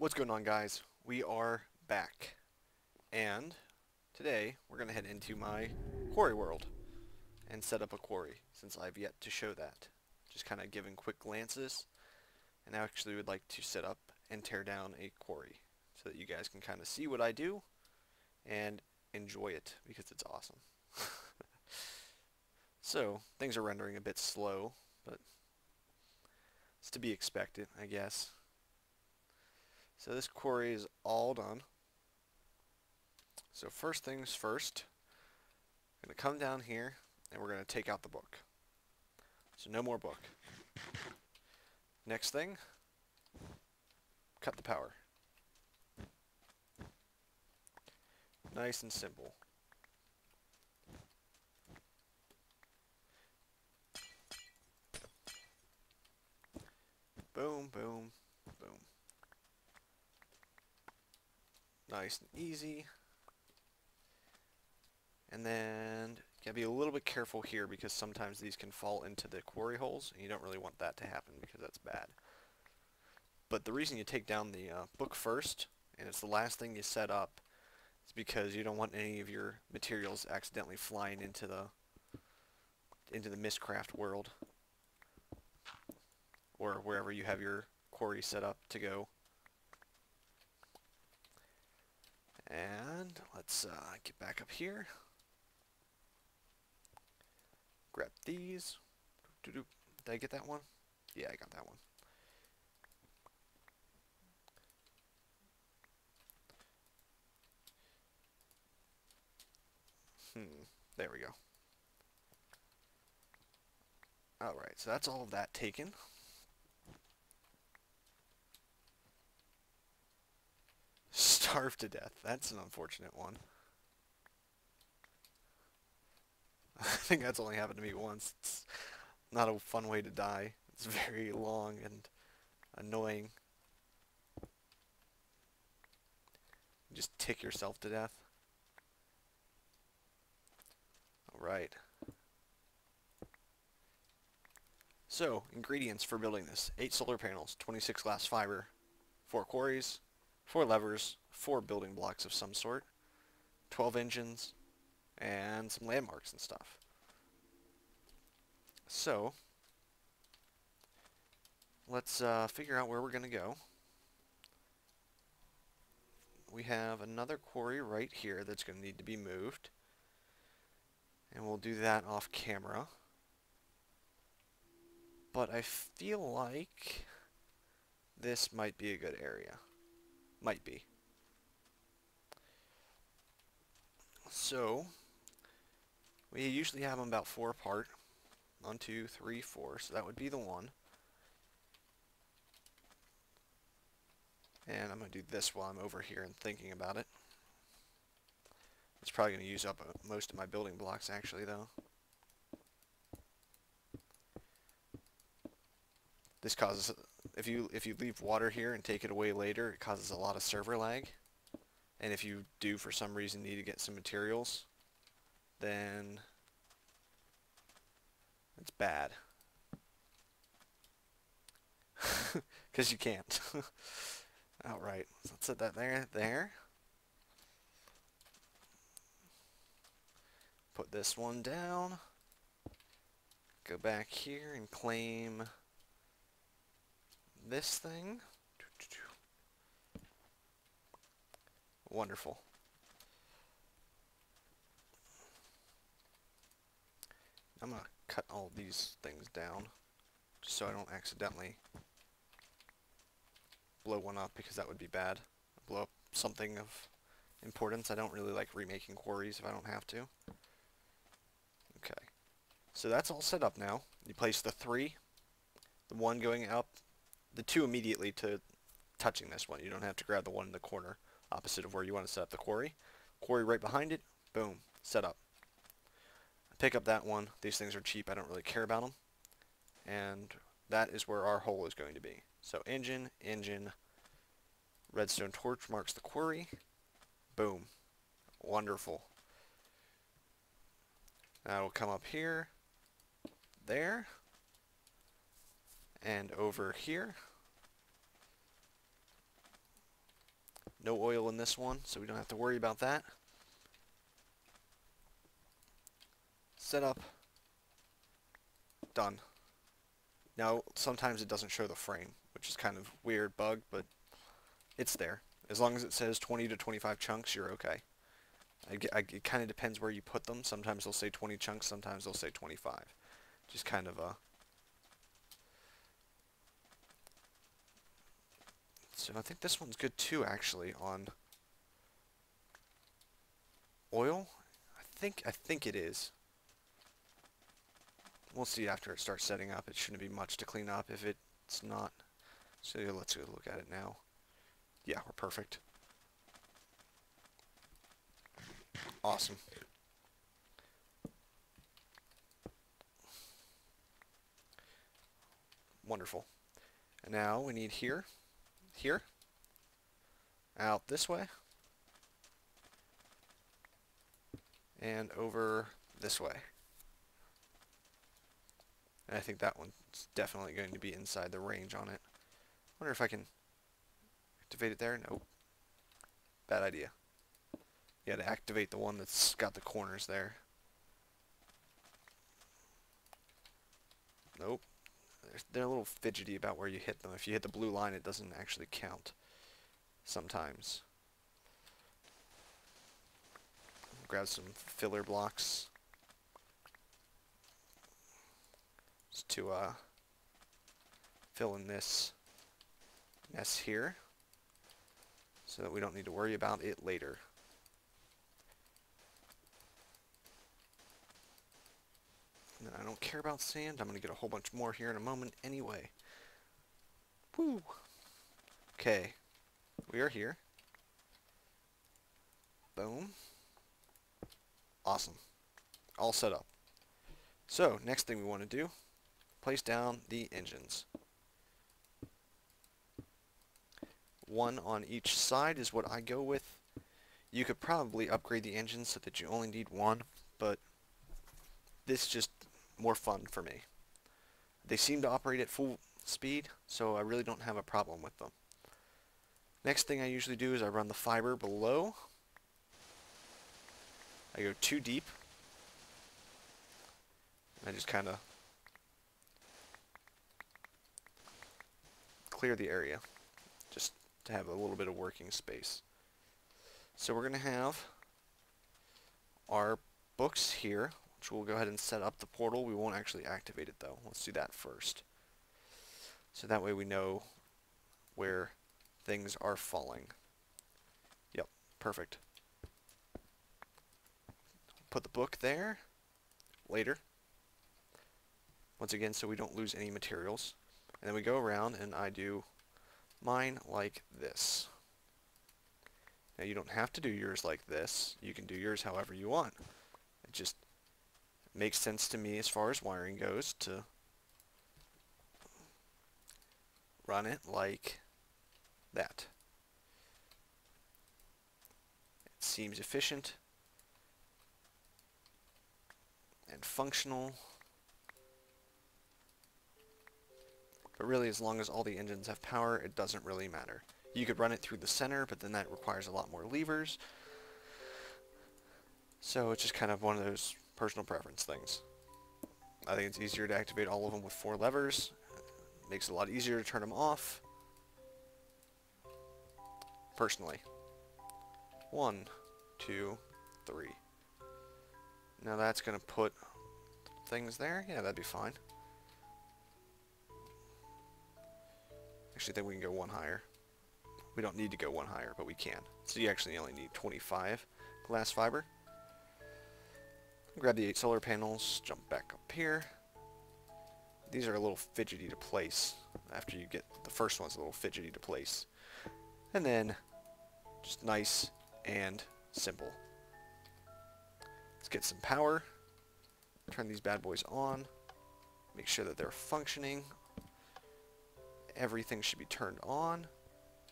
What's going on, guys? We are back, and today we're going to head into my quarry world and set up a quarry, since I've yet to show that. Just kind of giving quick glances, and I actually would like to set up and tear down a quarry so that you guys can kind of see what I do and enjoy it, because it's awesome. So, things are rendering a bit slow, but it's to be expected, I guess. So this quarry is all done. So first things first, I'm going to come down here and we're going to take out the book. So no more book. Next thing, cut the power. Nice and simple. Boom, boom, boom. Nice and easy. And then you gotta be a little bit careful here because sometimes these can fall into the quarry holes, and you don't really want that to happen because that's bad. But the reason you take down the book first, and it's the last thing you set up, is because you don't want any of your materials accidentally flying into the Mistcraft world, or wherever you have your quarry set up to go. And let's get back up here. Grab these. Did I get that one? Yeah, I got that one. There we go. Alright, so that's all of that taken. Starved to death. That's an unfortunate one. I think that's only happened to me once. It's not a fun way to die. It's very long and annoying. You just tick yourself to death. Alright. So, ingredients for building this. 8 solar panels, 26 glass fiber, 4 quarries, 4 levers, 4 building blocks of some sort, 12 engines, and some landmarks and stuff. So, let's figure out where we're going to go. We have another quarry right here that's going to need to be moved. And we'll do that off camera. But I feel like this might be a good area. Might be. So, we usually have them about 4 apart. 1, 2, 3, 4, so that would be the one. And I'm going to do this while I'm over here and thinking about it. It's probably going to use up most of my building blocks, actually, though. This causes, if you leave water here and take it away later, it causes a lot of server lag. And if you do, for some reason, need to get some materials, then it's bad. Because you can't. Alright, so let's set that there. Put this one down. Go back here and claim this thing. Wonderful. I'm going to cut all these things down just so I don't accidentally blow one up, because that would be bad. Blow up something of importance. I don't really like remaking quarries if I don't have to. Okay. So that's all set up now. You place the 3, the 1 going up, the 2 immediately to touching this one. You don't have to grab the 1 in the corner opposite of where you want to set up the quarry. Quarry right behind it. Boom. Set up. Pick up that one. These things are cheap. I don't really care about them. And that is where our hole is going to be. So engine, redstone torch marks the quarry. Boom. Wonderful. That'll come up here, there, and over here. No oil in this one, so we don't have to worry about that. Set up. Done. Now, sometimes it doesn't show the frame, which is kind of weird bug, but it's there. As long as it says 20 to 25 chunks, you're okay. It kind of depends where you put them. Sometimes they'll say 20 chunks, sometimes they'll say 25. Just kind of a... So I think this one's good too, actually, on oil. I think it is. We'll see after it starts setting up. It shouldn't be much to clean up if it's not. So let's go look at it now. Yeah, we're perfect. Awesome. Wonderful. And now we need here, out this way, and over this way. And I think that one's definitely going to be inside the range on it. Wonder if I can activate it there? Nope. Bad idea. You gotta activate the one that's got the corners there. Nope. They're a little fidgety about where you hit them. If you hit the blue line, it doesn't actually count sometimes. Grab some filler blocks just to fill in this mess here so that we don't need to worry about it later. And then I don't care about sand. I'm going to get a whole bunch more here in a moment anyway. Woo! Okay. We are here. Boom. Awesome. All set up. So, next thing we want to do, place down the engines. One on each side is what I go with. You could probably upgrade the engines so that you only need one, but this is just more fun for me. They seem to operate at full speed, so I really don't have a problem with them. Next thing I usually do is I run the fiber below. I go too deep. I just kind of clear the area just to have a little bit of working space. So we're going to have our books here, which we'll go ahead and set up the portal. We won't actually activate it though. Let's do that first. So that way we know where things are falling. Yep, perfect. Put the book there later. Once again, so we don't lose any materials. And then we go around and I do mine like this. Now you don't have to do yours like this. You can do yours however you want. It just makes sense to me as far as wiring goes to run it like that. It seems efficient and functional. But really, as long as all the engines have power, it doesn't really matter. You could run it through the center, but then that requires a lot more levers. So it's just kind of one of those personal preference things. I think it's easier to activate all of them with 4 levers. It makes it a lot easier to turn them off. Personally. 1, 2, 3. Now that's going to put things there. Yeah, that'd be fine. Actually, I think we can go one higher. We don't need to go one higher, but we can. So you actually only need 25 glass fiber. Grab the 8 solar panels, jump back up here. These are a little fidgety to place. After you get the first one's a little fidgety to place. And then just nice and simple. Let's get some power. Turn these bad boys on. Make sure that they're functioning. Everything should be turned on.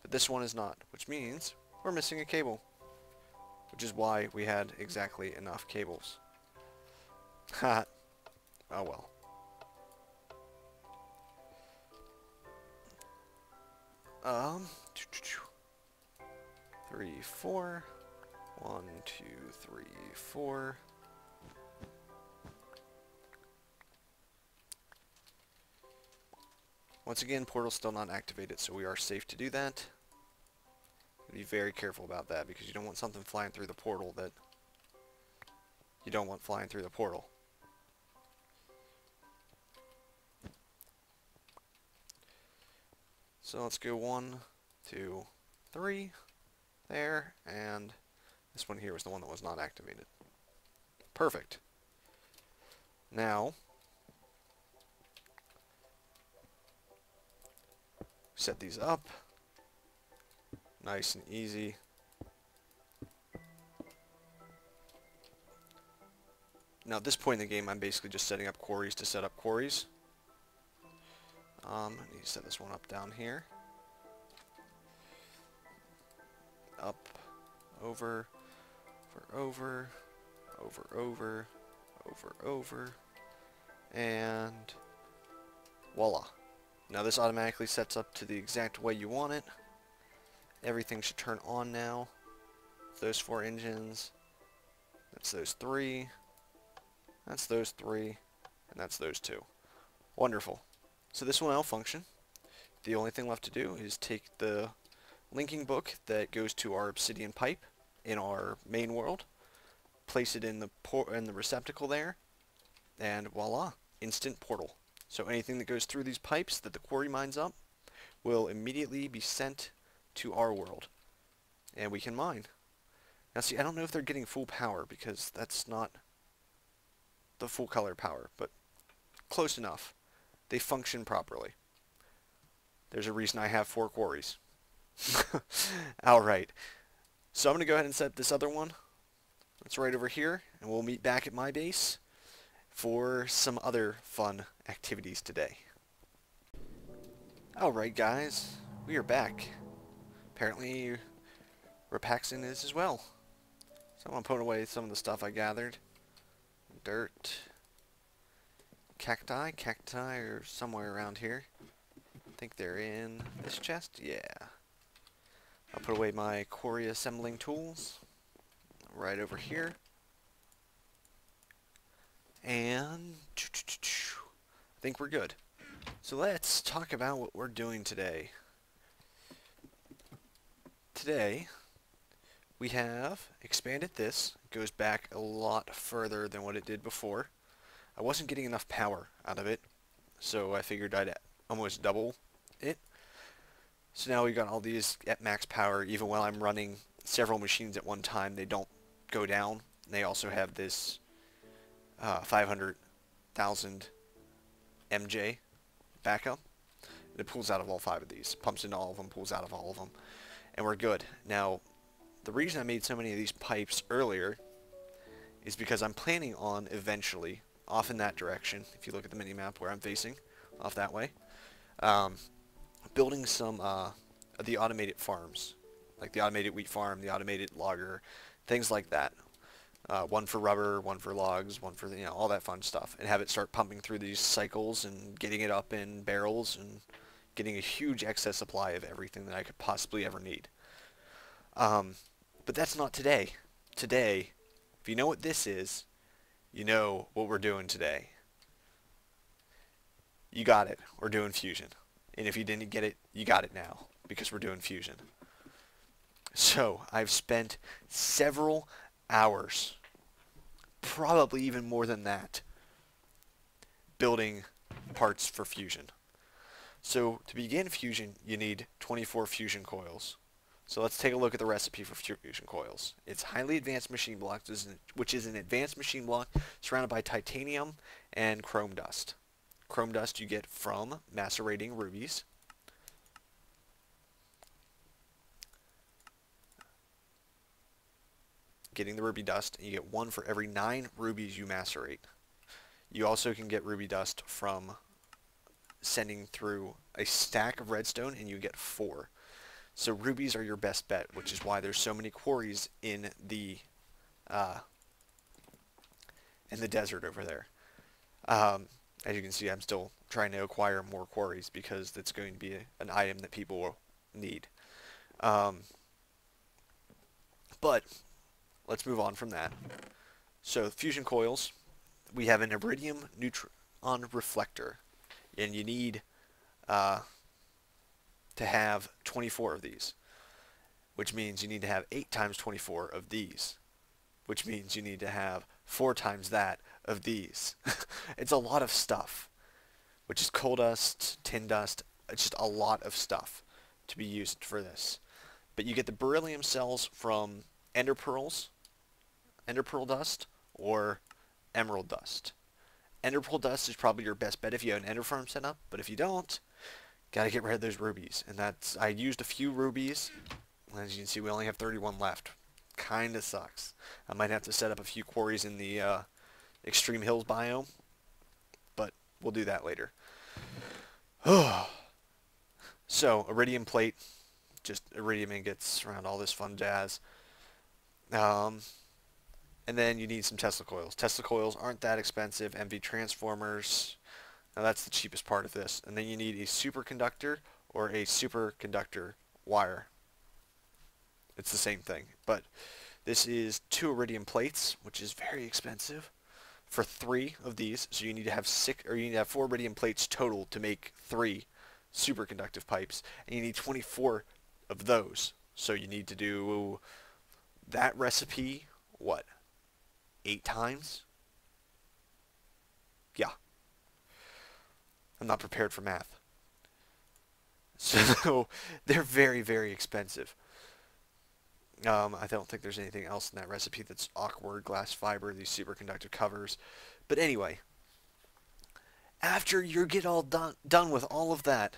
But this one is not, which means we're missing a cable. Which is why we had exactly enough cables. Ha! Oh well. 3, 4. 1, 2, 3, 4. Once again, portal's still not activated, so we are safe to do that. Be very careful about that because you don't want something flying through the portal that you don't want flying through the portal. So let's go 1, 2, 3 there, and this one here was the one that was not activated. Perfect. Now, set these up. Nice and easy. Now at this point in the game, I'm basically just setting up quarries to set up quarries. I need to set this one up down here. Up, over, over, over, and voila. Now this automatically sets up to the exact way you want it. Everything should turn on now. Those 4 engines. That's those 3. That's those 3. And that's those 2. Wonderful. So this will now function. The only thing left to do is take the linking book that goes to our obsidian pipe in our main world, place it in the receptacle there, and voila, instant portal. So anything that goes through these pipes that the quarry mines up will immediately be sent to our world, and we can mine. Now see, I don't know if they're getting full power because that's not the full color power, but close enough. They function properly. There's a reason I have 4 quarries. Alright, so I'm going to go ahead and set up this other one. That's right over here, and we'll meet back at my base for some other fun activities today. Alright guys, we are back. Apparently Rapaxin is as well. So I'm going to put away some of the stuff I gathered. Dirt. Cacti are somewhere around here. I think they're in this chest. Yeah. I'll put away my quarry assembling tools right over here. And I think we're good. So let's talk about what we're doing today. Today we have expanded this. It goes back a lot further than what it did before. I wasn't getting enough power out of it, so I figured I'd almost double it. So now we've got all these at max power. Even while I'm running several machines at one time, they don't go down. They also have this 500,000 MJ backup. It pulls out of all 5 of these, pumps into all of them, pulls out of all of them, and we're good. Now, the reason I made so many of these pipes earlier is because I'm planning on eventually, off in that direction, if you look at the mini-map where I'm facing, off that way, building some of the automated farms, like the automated wheat farm, the automated logger, things like that. One for rubber, one for logs, one for, you know, all that fun stuff, and have it start pumping through these cycles and getting it up in barrels and getting a huge excess supply of everything that I could possibly ever need. But that's not today. Today, if you know what this is, you know what we're doing today. You got it. We're doing fusion. And if you didn't get it, you got it now, because we're doing fusion. So, I've spent several hours, probably even more than that, building parts for fusion. So, to begin fusion, you need 24 fusion coils. So let's take a look at the recipe for fusion coils. It's highly advanced machine block, which is an advanced machine block surrounded by titanium and chrome dust. Chrome dust you get from macerating rubies. Getting the ruby dust, you get 1 for every 9 rubies you macerate. You also can get ruby dust from sending through a stack of redstone, and you get 4. So rubies are your best bet, which is why there's so many quarries in the desert over there. As you can see, I'm still trying to acquire more quarries because that's going to be an item that people will need. But let's move on from that. So fusion coils, we have an iridium neutron reflector, and you need uh, to have 24 of these, which means you need to have 8 times 24 of these, which means you need to have 4 times that of these. It's a lot of stuff, which is coal dust, tin dust. It's just a lot of stuff to be used for this. But you get the beryllium cells from ender pearls, ender pearl dust, or emerald dust. Ender pearl dust is probably your best bet if you have an ender farm set up, but if you don't, gotta get rid of those rubies. And I used a few rubies. As you can see, we only have 31 left. Kinda sucks. I might have to set up a few quarries in the extreme hills biome, but we'll do that later. So, iridium plate, just iridium ingots around all this fun jazz. And then you need some Tesla coils. Tesla coils aren't that expensive. MV transformers, now that's the cheapest part of this. And then you need a superconductor or a superconductor wire. It's the same thing, but this is 2 iridium plates, which is very expensive for 3 of these. So you need to have 4 iridium plates total to make 3 superconductive pipes, and you need 24 of those. So you need to do that recipe, what, 8 times? Yeah. I'm not prepared for math. So they're very, very expensive. I don't think there's anything else in that recipe that's awkward. Glass fiber, these superconductive covers. But anyway, after you get all done with all of that,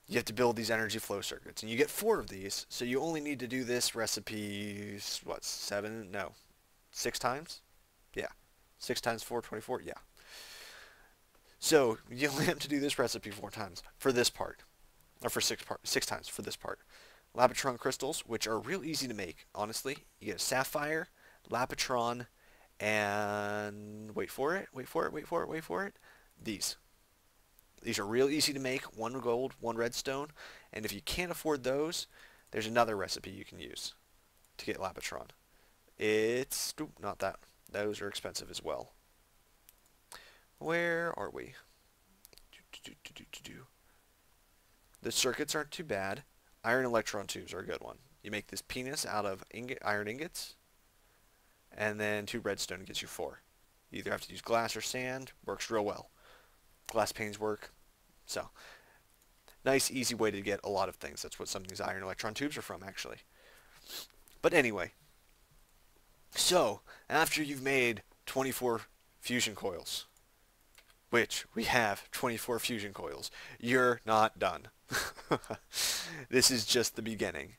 you have to build these energy flow circuits. And you get 4 of these, so you only need to do this recipe, what, 6 times? Yeah. 6 times 4, 24? Yeah. So you only have to do this recipe 4 times for this part. Or for 6 times for this part. Lapotron crystals, which are real easy to make, honestly. You get a sapphire, lapotron, and wait for it, these. These are real easy to make, 1 gold, 1 redstone, and if you can't afford those, there's another recipe you can use to get lapotron. It's, not that, those are expensive as well. Where are we? The circuits aren't too bad. Iron electron tubes are a good one. You make this penis out of iron ingots, and then 2 redstone gets you 4. You either have to use glass or sand. Works real well. Glass panes work. So, nice, easy way to get a lot of things. That's what some of these iron electron tubes are from, actually. But anyway, so after you've made 24 fusion coils, which we have 24 fusion coils, you're not done. This is just the beginning.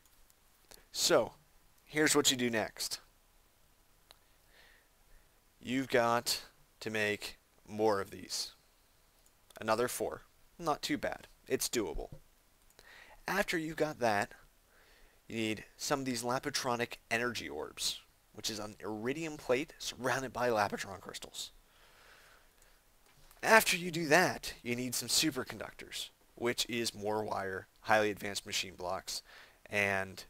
So, here's what you do next. You've got to make more of these. Another 4. Not too bad. It's doable. After you've got that, you need some of these lapotronic energy orbs, which is an iridium plate surrounded by lapotron crystals. After you do that, you need some superconductors, which is more wire, highly advanced machine blocks, and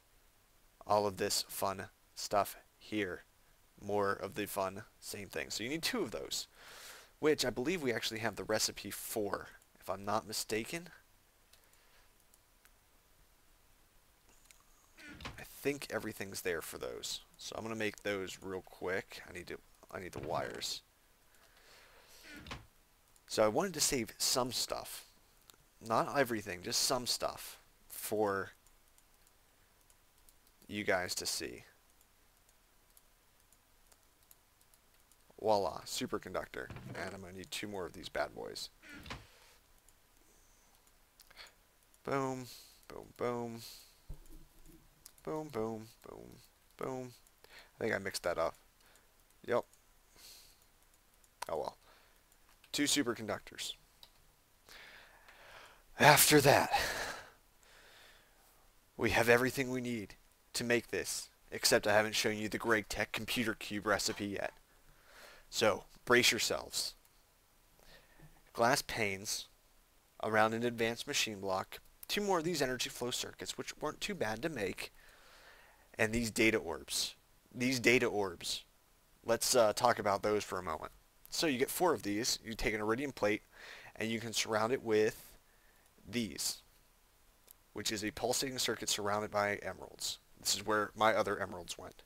all of this fun stuff here. More of the fun, same thing. So you need 2 of those, which I believe we actually have the recipe for, if I'm not mistaken. I think everything's there for those. So I'm going to make those real quick. I need the wires. So I wanted to save some stuff. Not everything, just some stuff for you guys to see. Voila, superconductor. And I'm going to need 2 more of these bad boys. Boom, boom, boom. Boom, boom, boom, boom. I think I mixed that up. Yep. Oh well. 2 superconductors. After that, we have everything we need to make this, except I haven't shown you the Greg Tech computer cube recipe yet. So, brace yourselves. Glass panes around an advanced machine block, 2 more of these energy flow circuits, which weren't too bad to make, And these data orbs. These data orbs. Let's talk about those for a moment. So you get 4 of these. You take an iridium plate, and you can surround it with these, which is a pulsating circuit surrounded by emeralds. This is where my other emeralds went.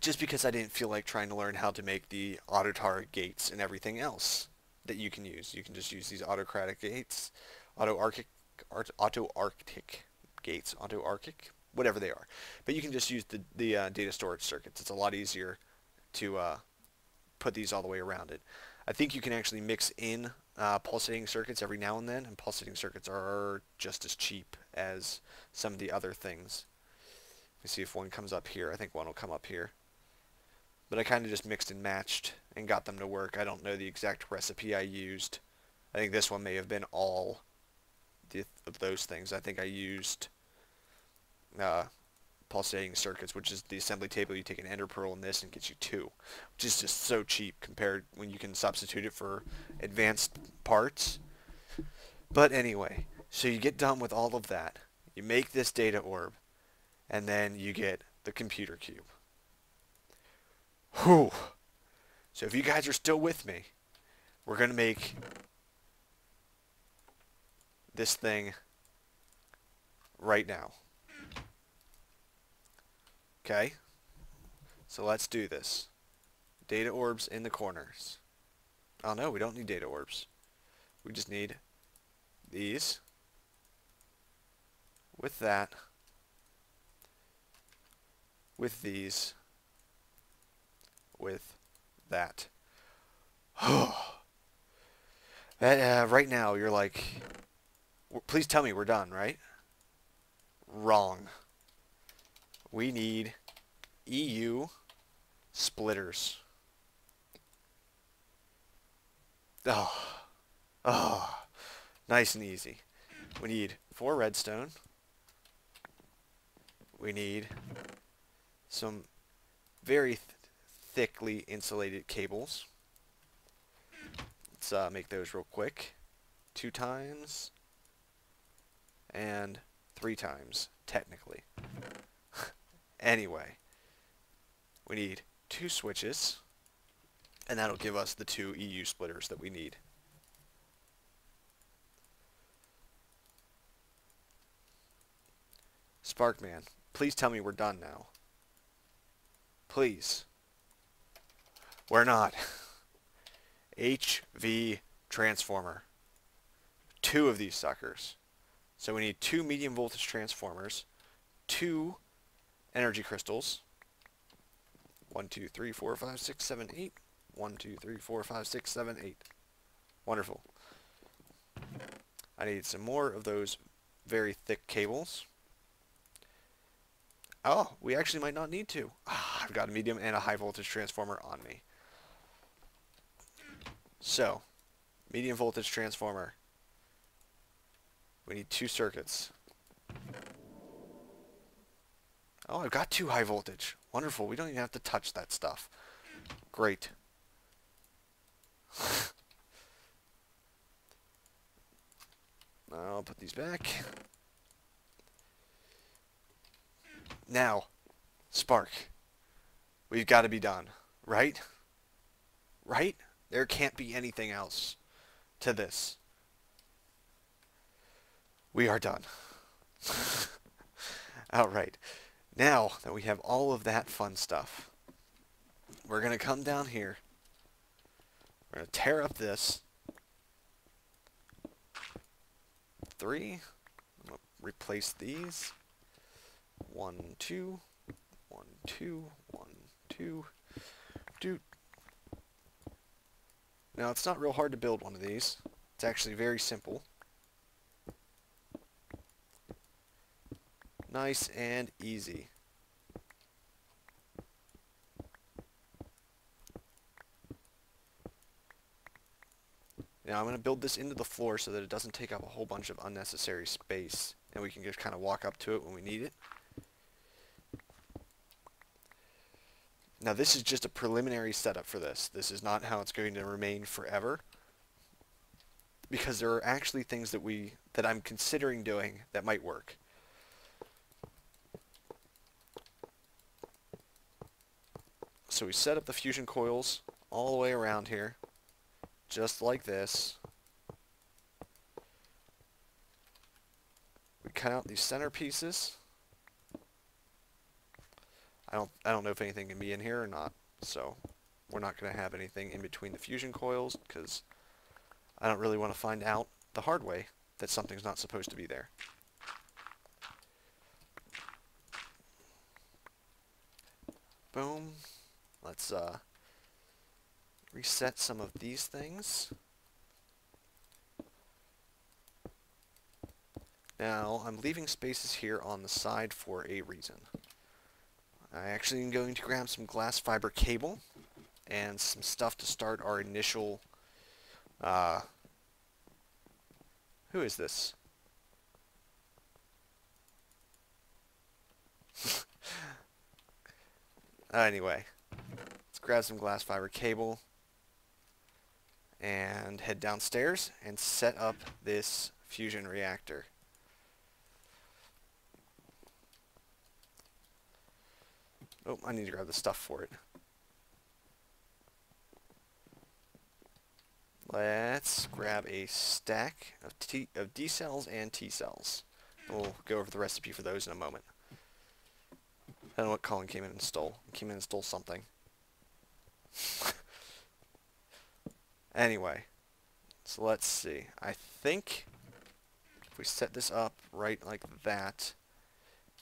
Just because I didn't feel like trying to learn how to make the auto-target gates and everything else that you can use. You can just use these autocratic gates, auto-arctic gates, auto-arctic, whatever they are. But you can just use the data storage circuits. It's a lot easier to put these all the way around it. I think you can actually mix in pulsating circuits every now and then, and pulsating circuits are just as cheap as some of the other things. Let me see if one comes up here. I think one will come up here. But I kind of just mixed and matched and got them to work. I don't know the exact recipe I used. I think this one may have been all of those things. I think I used pulsating circuits, which is the assembly table. You take an ender pearl in this and it gets you 2, which is just so cheap compared when you can substitute it for advanced parts. But anyway, so you get done with all of that. You make this data orb, and then you get the computer cube. Whew. So if you guys are still with me, we're going to make this thing right now. Okay? So let's do this. Data orbs in the corners. Oh no, we don't need data orbs. We just need these with that, with these, with that. Right now you're like, please tell me we're done, right? Wrong. We need EU splitters. Oh, nice and easy. We need 4 redstone. We need some very thickly insulated cables. Let's make those real quick. 2 times and 3 times, technically. Anyway, we need 2 switches, and that'll give us the 2 EU splitters that we need. Sparkman, please tell me we're done now. Please. We're not. HV transformer. 2 of these suckers. So we need 2 medium voltage transformers, 2 energy crystals. 1, 2, 3, 4, 5, 6, 7, 8. 1, 2, 3, 4, 5, 6, 7, 8. Wonderful. I need some more of those very thick cables. Oh, we actually might not need to. I've got a medium and a high voltage transformer on me. So, medium voltage transformer. We need 2 circuits. Oh, I've got 2 high voltage. Wonderful. We don't even have to touch that stuff. Great. I'll put these back. Now, Spark. We've got to be done. Right? Right? There can't be anything else to this. We are done. Alright. Now that we have all of that fun stuff, we're going to come down here. We're going to tear up this. 3. I'm going to replace these. 1, 2. 1, 2. 1, 2. Doot. Now, it's not real hard to build one of these. It's actually very simple. Nice and easy. Now I'm going to build this into the floor so that it doesn't take up a whole bunch of unnecessary space, and we can just kind of walk up to it when we need it. Now this is just a preliminary setup for this. This is not how it's going to remain forever, because there are actually things that I'm considering doing that might work. So we set up the fusion coils all the way around here, just like this. We cut out these center pieces. I don't know if anything can be in here or not, so we're not going to have anything in between the fusion coils because I don't really want to find out the hard way that something's not supposed to be there. Boom. Let's reset some of these things. Now, I'm leaving spaces here on the side for a reason. I actually am going to grab some glass fiber cable and some stuff to start our initial... who is this? Anyway, let's grab some glass fiber cable and head downstairs and set up this fusion reactor. Oh, I need to grab the stuff for it. Let's grab a stack of D cells and T cells. We'll go over the recipe for those in a moment. I don't know what Colin came in and stole. He came in and stole something. Anyway, so let's see. I think if we set this up right like that,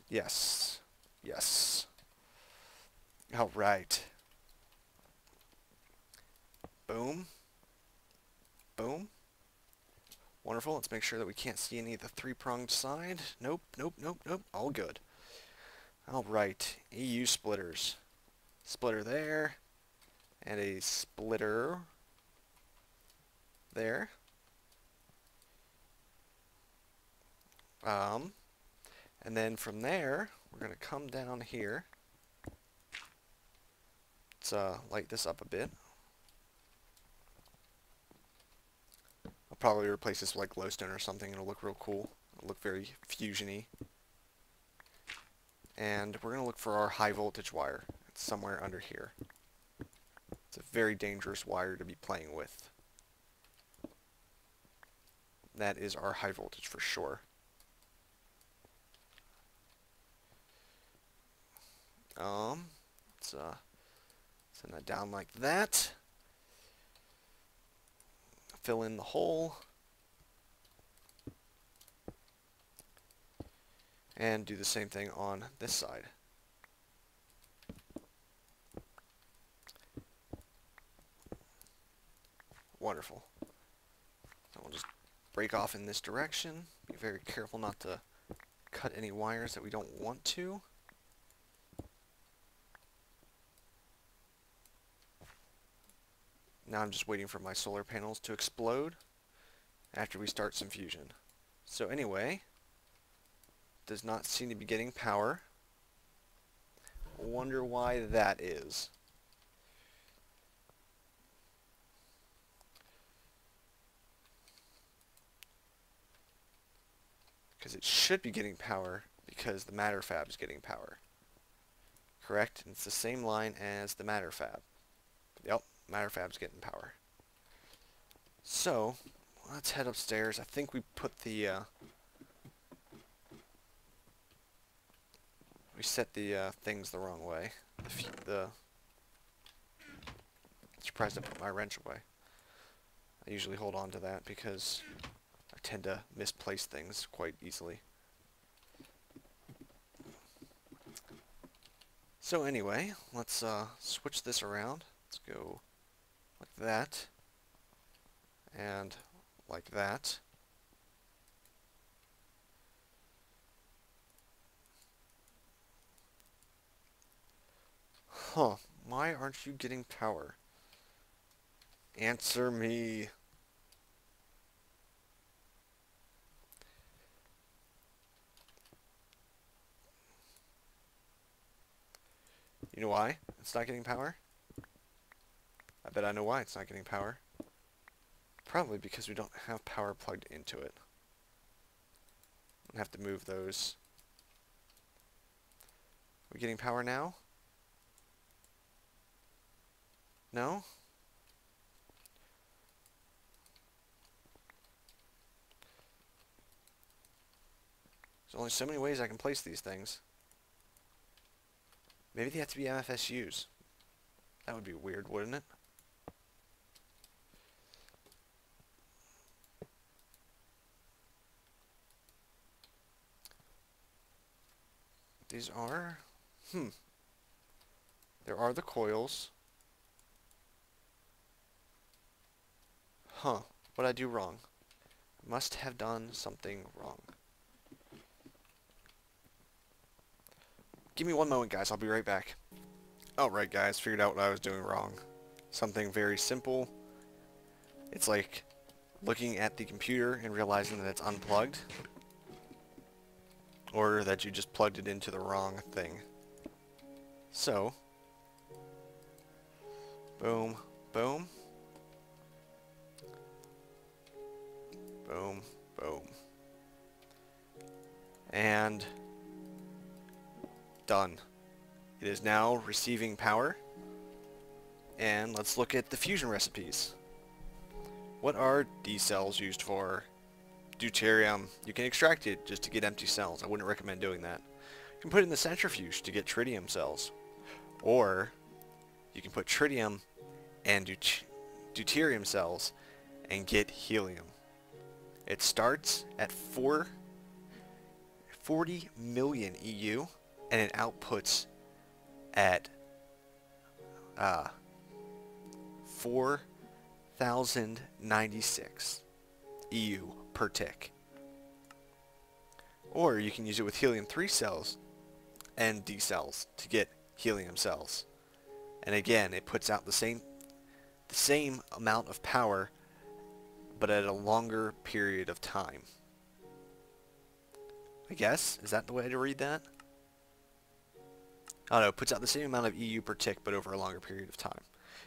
yes, yes. All right. Boom. Boom. Wonderful. Let's make sure that we can't see any of the three-pronged side. Nope, nope, nope, nope. All good. All right. EU splitters. Splitter there. And a splitter there. And then from there, we're going to come down here. Let's light this up a bit. I'll probably replace this with like glowstone or something. It'll look real cool. It'll look very fusion-y. And we're going to look for our high voltage wire. It's somewhere under here. It's a very dangerous wire to be playing with. That is our high voltage for sure. Let's send that down like that. Fill in the hole. And do the same thing on this side. Wonderful. So we'll just break off in this direction. Be very careful not to cut any wires that we don't want to. Now I'm just waiting for my solar panels to explode after we start some fusion. So anyway, does not seem to be getting power. Wonder why that is. Because it should be getting power because the matter fab is getting power. Correct? And it's the same line as the matter fab. Yep, matter fab's getting power. So, let's head upstairs. I think we put the we set the things the wrong way. Surprised I put my wrench away. I usually hold on to that because I tend to misplace things quite easily. So anyway, let's switch this around. Let's go like that and like that. Huh, why aren't you getting power? Answer me. You know why it's not getting power? I bet I know why it's not getting power. Probably because we don't have power plugged into it. I have to move those. We getting power now? No? There's only so many ways I can place these things. Maybe they have to be MFSUs. That would be weird, wouldn't it? These are... There are the coils. Huh. What'd I do wrong? Must have done something wrong. Give me one moment, guys. I'll be right back. Alright, guys. Figured out what I was doing wrong. Something very simple. It's like looking at the computer and realizing that it's unplugged. Or that you just plugged it into the wrong thing. So, boom, boom, boom, boom, and done. It is now receiving power, and let's look at the fusion recipes. What are D cells used for? Deuterium. You can extract it just to get empty cells. I wouldn't recommend doing that. You can put it in the centrifuge to get tritium cells. Or you can put tritium and deuterium cells and get helium. It starts at 40 million EU and it outputs at 4,096 EU per tick. Or you can use it with helium-3 cells and D cells to get helium cells. And again, it puts out the same amount of power, but at a longer period of time. I guess? Is that the way to read that? Oh no, it puts out the same amount of EU per tick, but over a longer period of time.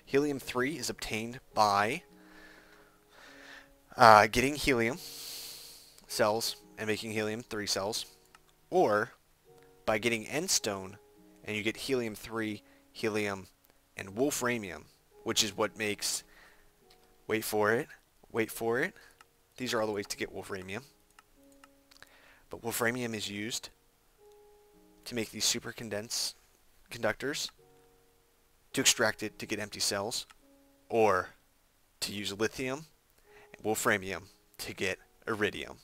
Helium-3 is obtained by getting helium cells and making helium-3 cells, or by getting endstone and you get helium-3, helium, and wolframium, which is what makes, wait for it, these are all the ways to get wolframium. But wolframium is used to make these supercondense conductors, to extract it to get empty cells, or to use lithium and wolframium to get iridium.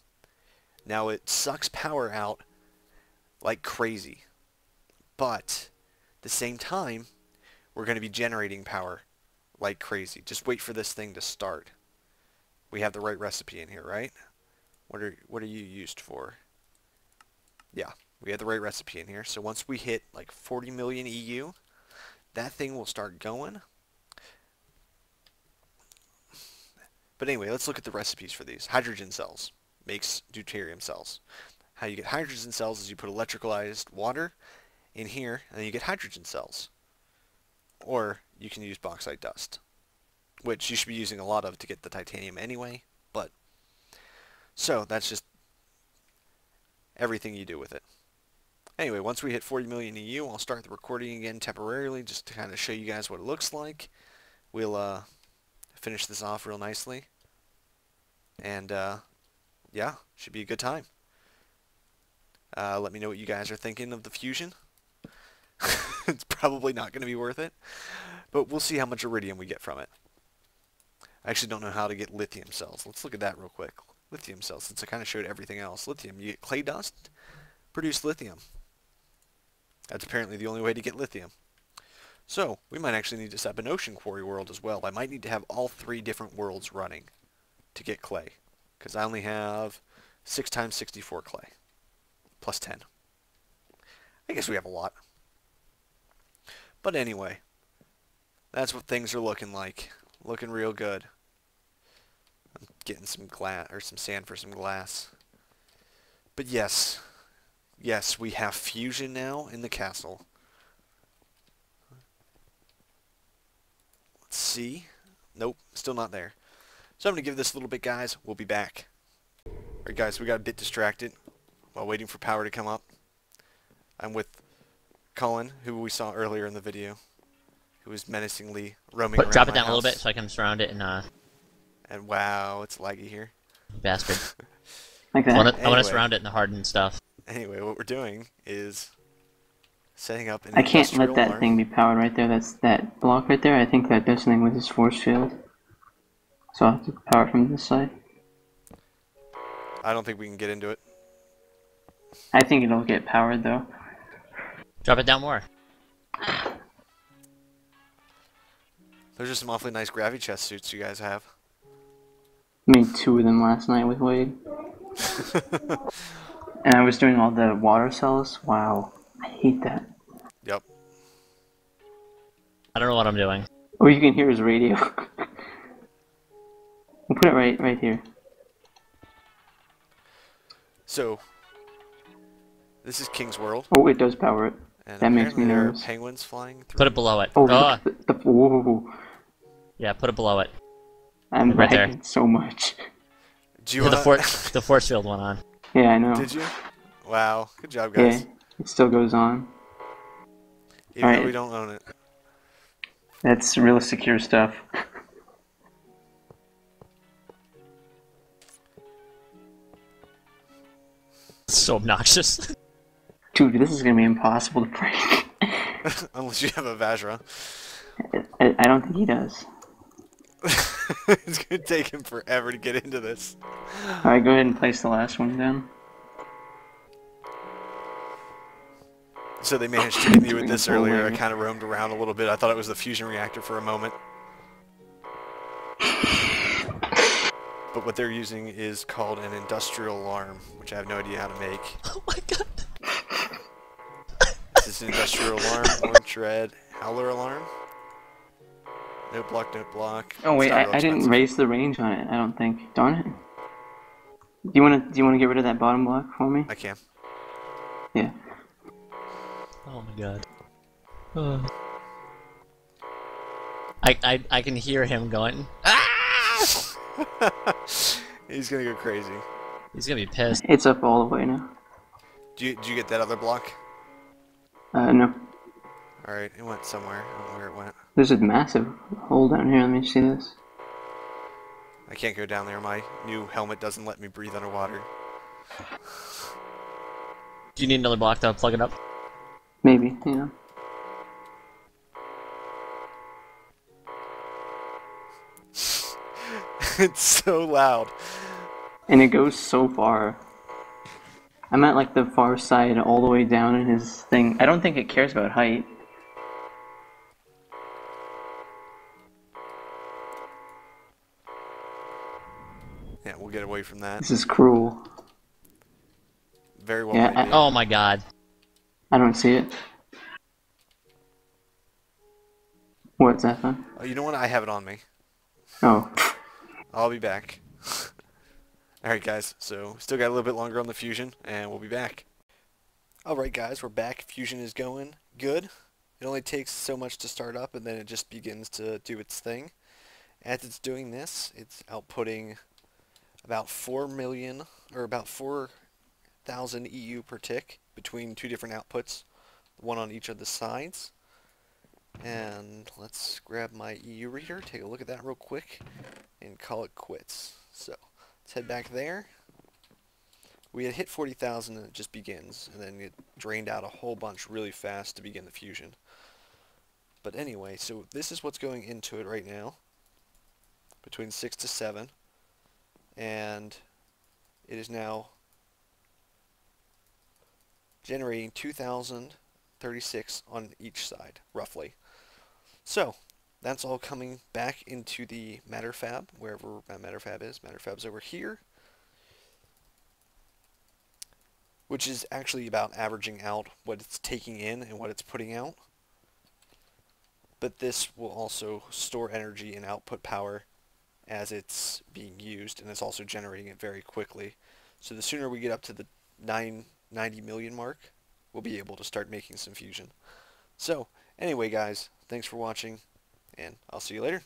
Now it sucks power out like crazy, but at the same time we're going to be generating power like crazy. Just wait for this thing to start. We have the right recipe in here, right? What are you used for? Yeah, we have the right recipe in here. So once we hit like 40 million EU, that thing will start going. But anyway, let's look at the recipes for these. Hydrogen cells makes deuterium cells. How you get hydrogen cells is you put electrolyzed water in here, and then you get hydrogen cells. Or you can use bauxite dust, which you should be using a lot of to get the titanium anyway. But so that's just everything you do with it. Anyway, once we hit 40 million EU, I'll start the recording again temporarily just to kind of show you guys what it looks like. We'll finish this off real nicely. And yeah, should be a good time. Let me know what you guys are thinking of the fusion. It's probably not going to be worth it, but we'll see how much iridium we get from it. I actually don't know how to get lithium cells. Let's look at that real quick. Lithium cells, since I kind of showed everything else. Lithium, you get clay dust, produce lithium. That's apparently the only way to get lithium. So, we might actually need to set up an ocean quarry world as well. I might need to have all 3 different worlds running to get clay, because I only have 6 times 64 clay, plus 10. I guess we have a lot. But anyway, that's what things are looking like. Looking real good. I'm getting some glass or some sand for some glass. But yes, we have fusion now in the castle. Let's see. Nope, still not there. So I'm going to give this a little bit, guys. We'll be back. Alright, guys, we got a bit distracted while waiting for power to come up. I'm with Colin, who we saw earlier in the video, who is menacingly roaming around Drop it my down house. a little bit so I can surround it and And wow, it's laggy here. bastard. Like I that. want to surround it in the hardened stuff. Anyway, what we're doing is setting up an I can't let industrial that alarm. thing be powered right there. That's that block right there. I think that does something with his force field. So I'll have to power it from this side. I don't think we can get into it. I think it'll get powered though. Drop it down more. Those are some awfully nice gravity chest suits you guys have. Made 2 of them last night with Wade. And I was doing all the water cells. Wow. I hate that. Yep. I don't know what I'm doing. Oh, you can hear his radio. We'll put it right here. So, this is King's World. Oh, it does power it. And That makes me apparently there are nervous. penguins flying through. Put it below it. Oh, Oh, whoa. yeah, put it below it. I'm Right there. lagging so much. Do you Put wanna... the force field one on. Yeah, I know. Did you? Wow. Good job, Yeah, guys. it still goes on. Even Alright. though we don't own it. That's real secure stuff. It's so obnoxious. Dude, this is gonna be impossible to break. Unless you have a Vajra. I don't think he does. It's gonna take him forever to get into this. Alright, go ahead and place the last one down. So they managed to get me with this earlier. I kind of roamed around a little bit. I thought it was the fusion reactor for a moment. But what they're using is called an industrial alarm, which I have no idea how to make. Oh my god. This is an industrial alarm, orange, red, howler alarm. No block, no block. Oh wait, It's not real I didn't expensive. raise the range on it. I don't think. Darn it. Do you wanna get rid of that bottom block for me? I can. Yeah. Oh my god. I can hear him going. Ah! He's gonna go crazy. He's gonna be pissed. It's up all the way now. Do you get that other block? No. Alright, it went somewhere. I don't know where it went. There's a massive hole down here. Let me see this. I can't go down there. My new helmet doesn't let me breathe underwater. Do you need another block to plug it up? Maybe, yeah. It's so loud. And it goes so far. I'm at like the far side all the way down in his thing. I don't think it cares about height. Yeah, we'll get away from that. This is cruel. Very well Yeah, might be. Oh my god. I don't see it. What's that then? Oh, you know what? I have it on me. Oh. I'll be back. Alright guys, so still got a little bit longer on the fusion, and we'll be back. Alright guys, we're back. Fusion is going good. It only takes so much to start up, and then it just begins to do its thing. As it's doing this, it's outputting about 4 million, or about 4,000 EU per tick between two different outputs, one on each of the sides. And let's grab my EU reader, take a look at that real quick, and call it quits. So let's head back there. We had hit 40,000 and it just begins, and then it drained out a whole bunch really fast to begin the fusion. But anyway, so this is what's going into it right now, between 6 to 7, and it is now generating 2,036 on each side, roughly. So, that's all coming back into the matter fab, wherever my matter fab is. Matter fab's over here, which is actually about averaging out what it's taking in and what it's putting out. But this will also store energy and output power as it's being used, and it's also generating it very quickly. So the sooner we get up to the 90 million mark, we'll be able to start making some fusion. So, anyway guys, thanks for watching, and I'll see you later.